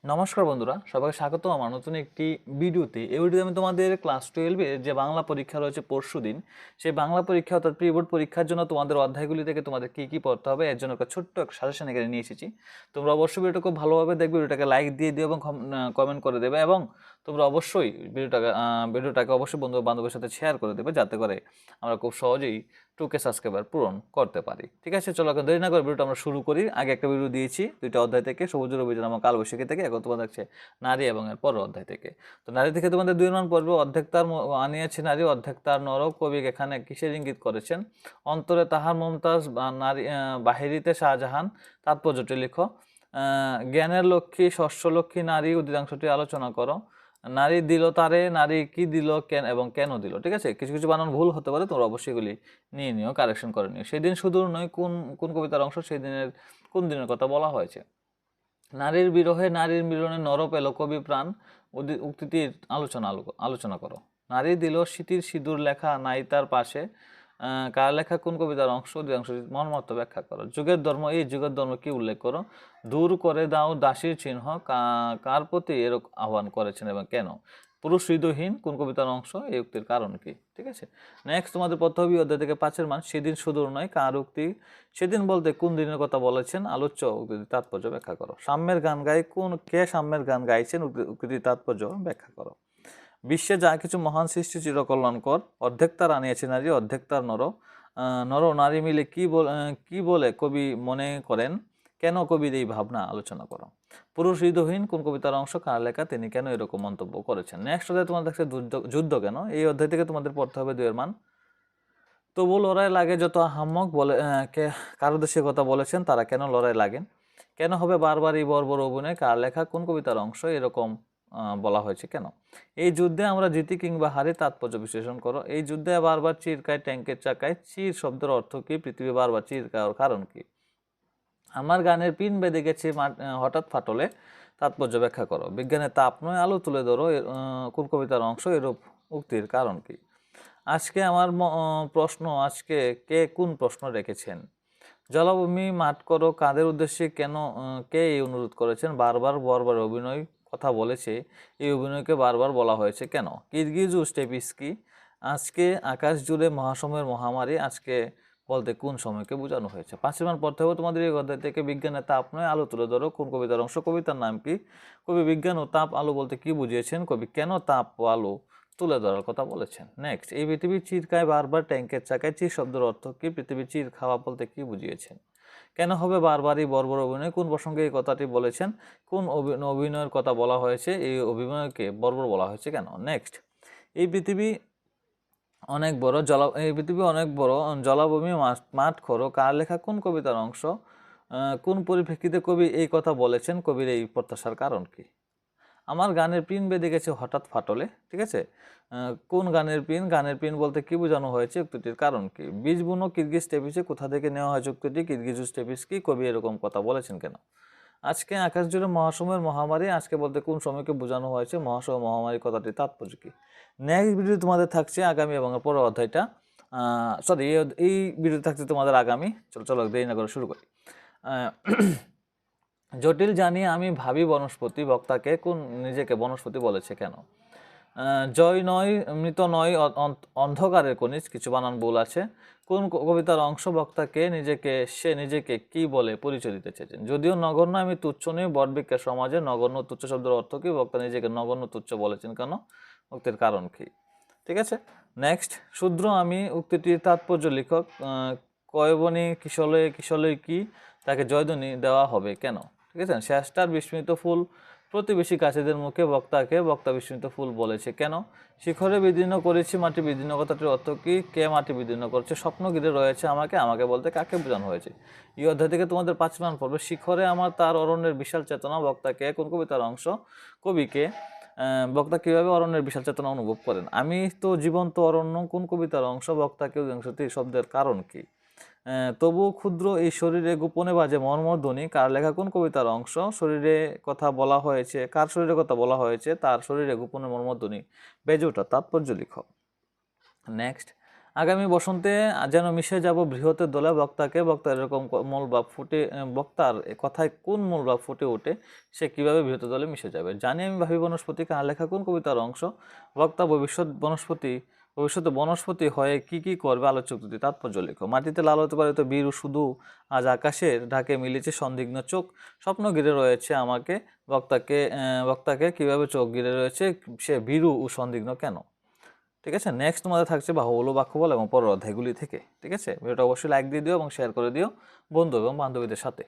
নমস্কার বন্ধুরা, সবাইকে স্বাগত আমার নতুন একটি ভিডিওতে। এই ভিডিওতে আমি তোমাদের ক্লাস 12-এর যে বাংলা পরীক্ষা রয়েছে পরশুদিন, সেই বাংলা পরীক্ষা অর্থাৎ প্রি বোর্ড পরীক্ষার জন্য তোমাদের অধ্যায়গুলি থেকে তোমাদের কী কী পড়তে হবে এর জন্য একটা ছোট্ট একটা সাজেশন এখানে নিয়ে এসেছি। তোমরা অবশ্যই ভিডিওটা খুব ভালোভাবে দেখবে, ভিডিওটাকে লাইক দিয়ে দিও এবং কমেন্ট করে দেবে, এবং তোমরা অবশ্যই ভিডিওটাকে অবশ্যই বন্ধু বান্ধবের সাথে শেয়ার করে দেবে, যাতে করে আমরা খুব সহজেই 2K সাবস্ক্রাইবার পূরণ করতে পারি। ঠিক আছে, চলো এখন দেরি না করে ভিডিওটা আমরা শুরু করি। আগে একটা ভিডিও দিয়েছি দুইটা অধ্যায় থেকে, সবুজের অভিযান এবং কালবৈশাখী থেকে। এখন তোমাদের হচ্ছে নারী এবং এর পরের অধ্যায় থেকে। তো নারী থেকে তোমাদের 2 নম্বর পড়বে অর্ধেক তার আনিয়াছে নারী অর্ধেক তার নর। কবি এখানে কিসের ইঙ্গিত করেছেন? অন্তরে তাহার মমতাজ, নারী বাহিরিতে শাহজাহান। তাৎপর্যটি লিখো। জ্ঞানের লক্ষ্মী শস্যলক্ষ্মী নারী অধিকাংশটি আলোচনা করো। নারী দিল তারে, নারী কি দিল, কেন এবং কেন দিল। ঠিক আছে, কিছু কিছু বানান ভুল হতে পারে, তোমরা অবশ্যই এগুলি নিয়ে নিও, কারেকশন করে নিও। সেদিন সুদূর নয়, কোন কোন কবিতার অংশ? সেই দিনের কোন দিনের কথা বলা হয়েছে? নারীর বিরহে নারীর মিলনে নর পেল কবি প্রাণ, উক্তিটির আলোচনা করো। নারী দিল স্মৃতির সিঁদুর লেখা নাই তার পাশে, কার লেখা কোন কবিতার অংশ? অংশ মর্মার্থ ব্যাখ্যা করো। যুগের ধর্ম, এই যুগের ধর্ম কি উল্লেখ করো। দূর করে দাও দাসীর চিহ্ন, কার প্রতি এরূপ আহ্বান করেছেন এবং কেন? পুরুষ হৃদয়হীন কোন কবিতার অংশ? এই উক্তির কারণ কি? ঠিক আছে, নেক্সট তোমাদের পড়তে হবে অধ্যায় থেকে 5-এর মান। সেদিন সুদূর নয়, কার উক্তি? সেদিন বলতে কোন দিনের কথা বলেছেন? আলোচ্য উক্তির তাৎপর্য ব্যাখ্যা করো। সাম্যের গান গায় কে সাম্যের গান গাইছেন? উক্তির তাৎপর্য ব্যাখ্যা করো। বিশ্বে যা কিছু মহান সৃষ্টি চিরকল্যাণকর, অর্ধেক তার আনিয়েছে নারী অর্ধেক তার নর। নর নারী মিলে কি বলে কবি মনে করেন? কেন কবির এই ভাবনা? আলোচনা করো। পুরুষ হৃদয়হীন কোন কবিতার অংশ? কার লেখা? তিনি কেন এরকম মন্তব্য করেছেন? নেক্সট অধ্যায় তোমাদের দেখছে যুদ্ধ কেন? এই অধ্যায় থেকে তোমাদের পড়তে হবে 2-এর মান। তবু লড়াই লাগে যত আহাম্মক বলে, কার উদ্দেশ্যে কথা বলেছেন? তারা কেন লড়াই লাগেন? কেন হবে বারবার এই বর্বর অভিনয়? কার লেখা? কোন কবিতার অংশ? এরকম বলা হয়েছে কেন? এই যুদ্ধে আমরা জিতি কিংবা হারি, তাৎপর্য বিশ্লেষণ করো। এই যুদ্ধে বারবার চিরকায় ট্যাঙ্কের চাকায়, চির শব্দের অর্থ কি? পৃথিবী বারবার চিরকার কারণ কি? আমার গানের পিন বেঁধে গেছে হঠাৎ ফাটলে, তাৎপর্য ব্যাখ্যা করো। বিজ্ঞানের তাপ নয় আলো তুলে ধরো, কোন কবিতার অংশ? এরূপ উক্তির কারণ কি? আজকে আমার প্রশ্ন, আজকে কে কোন প্রশ্ন রেখেছেন? জলাভূমি মাঠ করো কাদের উদ্দেশ্যে? কেন কে এই অনুরোধ করেছেন? বারবার বরবার অভিনয় কথা বলেছে, এই অভিনয়কে বারবার বলা হয়েছে কেন? কিরগিজু স্টেপিস্কি। আজকে আকাশ জুড়ে মহাসময়ের মহামারী, আজকে বলতে কোন সময়কে বোঝানো হয়েছে? 5-এর মান পড়তে হবে তোমাদের এই অধ্যায় থেকে। বিজ্ঞানের তাপ নয় আলো তুলে ধরো, কোন কবিতার অংশ? কবিতার নাম কি? কবি বিজ্ঞান ও তাপ আলো বলতে কি বুঝিয়েছেন? কবি কেন তাপ ও আলো তুলে ধরার কথা বলেছেন? নেক্সট, এই পৃথিবী চিরকায় বারবার ট্যাঙ্কের চাকায়, চির শব্দের অর্থ কি? পৃথিবী চির খাওয়া বলতে কি বুঝিয়েছেন? কেন হবে বারবারই বর্বর অভিনয়? কোন প্রসঙ্গে এই কথাটি বলেছেন? কোন অভিনয়ের কথা বলা হয়েছে? এই অভিনয়কে বর্বর বলা হয়েছে কেন? নেক্সট, এই পৃথিবী অনেক বড় জলাভূমি মাঠ খোরো, কার লেখা? কোন কবিতার অংশ? কোন পরিপ্রেক্ষিতে কবি এই কথা বলেছেন? কবির এই প্রত্যাশার কারণ কি? আমার গানের পিন বেঁধে গেছে হঠাৎ ফাটলে। ঠিক আছে, কোন গানের পিন? গানের পিন বলতে কি বোঝানো হয়েছে? উক্তিটির কারণ কি? বীজ বুনো কিরগিজ স্টেপিসে কোথা থেকে নেওয়া হয়েছে উক্তিটি? কিরগিজু স্টেপিস কি? কবি এরকম কথা বলেছেন কেন? আজকে আকাশ জুড়ে মহাসময়ের মহামারী, আজকে বলতে কোন সময়কে বোঝানো হয়েছে? মহাসময় মহামারী কথাটির তাৎপর্য কি? নেক্সট ভিডিও তোমাদের থাকছে আগামী এবং পরের অধ্যায়টা, সরি এই ভিডিও থাকছে তোমাদের আগামী। চলো দেরি না করে শুরু করি। জটিল জানিয়ে আমি ভাবি বনস্পতি, বক্তাকে কোন নিজেকে বনস্পতি বলেছে কেন? জয় নয় মৃত নয় অন্ধকারের কনিজ, কিছু বানান ভুল আছে। কোন কবিতার অংশ? বক্তাকে সে নিজেকে কি বলে পরিচয় দিতে চেয়েছেন? যদিও নগণ্য আমি তুচ্ছ নই, বটবৃক্ষের সমাজে নগণ্য তুচ্ছ শব্দের অর্থ কি? বক্তা নিজেকে নগণ্য তুচ্ছ বলেছেন কেন? উক্তির কারণ কি? ঠিক আছে, নেক্সট, শূদ্র আমি উক্তিটির তাৎপর্য লিখক। কয়বনী কিশলে কি? তাকে জয়ধ্বনি দেওয়া হবে কেন? ঠিক আছে, শেষটার বিস্মিত ফুল প্রতিবেশী কাছেদের মুখে, বক্তা বিস্মিত ফুল বলেছে কেন? শিখরে বিদীর্ণ করেছি মাটি বিদীর্ণ কথাটির অর্থ কি? কে মাটি বিদীর্ণ করছে? স্বপ্ন ঘিরে রয়েছে আমাকে বলতে কাকে বোঝানো হয়েছে? এই অধ্যায় থেকে তোমাদের 5 মান পড়বে। শিখরে আমার তার অরণ্যের বিশাল চেতনা, বক্তাকে কোন কবিতার অংশ? কবিকে। বক্তা কিভাবে অরণ্যের বিশাল চেতনা অনুভব করেন? আমি তো জীবন্ত অরণ্য কোন কবিতার অংশ? বক্তাকে অধিকাংশটি শব্দের কারণ কি? তবুও ক্ষুদ্র এই শরীরে গোপনে বাজে মর্মধ্বনি, কার লেখা? কোন কবিতার অংশ? শরীরে কথা বলা হয়েছে, কার শরীরে কথা বলা হয়েছে? তার শরীরে গোপনে মর্মধ্বনি বেজে ওঠা, তাৎপর্য লিখো। নেক্সট, আগামী বসন্তে যেন মিশে যাব বৃহতের দলে বক্তাকে, বক্তার এরকম মূল ভাব ফুটে বক্তার কথায় কোন মূল ভাব ফুটে ওঠে, সে কিভাবে বৃহতের দলে মিশে যাবে। জানি আমি ভাবি বনস্পতি কার লেখা কোন কবিতার অংশ। বক্তা ভবিষ্যতে বনস্পতি হয়ে কি কি করবে আলোচক যদি তাৎপর্য লেখো। মাটিতে লাল হতে পারে তো বীরু শুধু, আজ আকাশের ঢাকে মিলেছে সন্দিগ্ন চোখ, স্বপ্ন ঘিরে রয়েছে আমাকে, বক্তাকে কিভাবে চোখ ঘিরে রয়েছে, সে ভীরু ও সন্দিগ্ন কেন। ঠিক আছে, নেক্সট তোমাদের থাকছে বাহুবল, বাক্যবল এবং পরের অধ্যায়গুলি থেকে। ঠিক আছে, ভিডিওটা অবশ্যই লাইক দিয়ে দিও এবং শেয়ার করে দিও বন্ধু এবং বান্ধবীদের সাথে।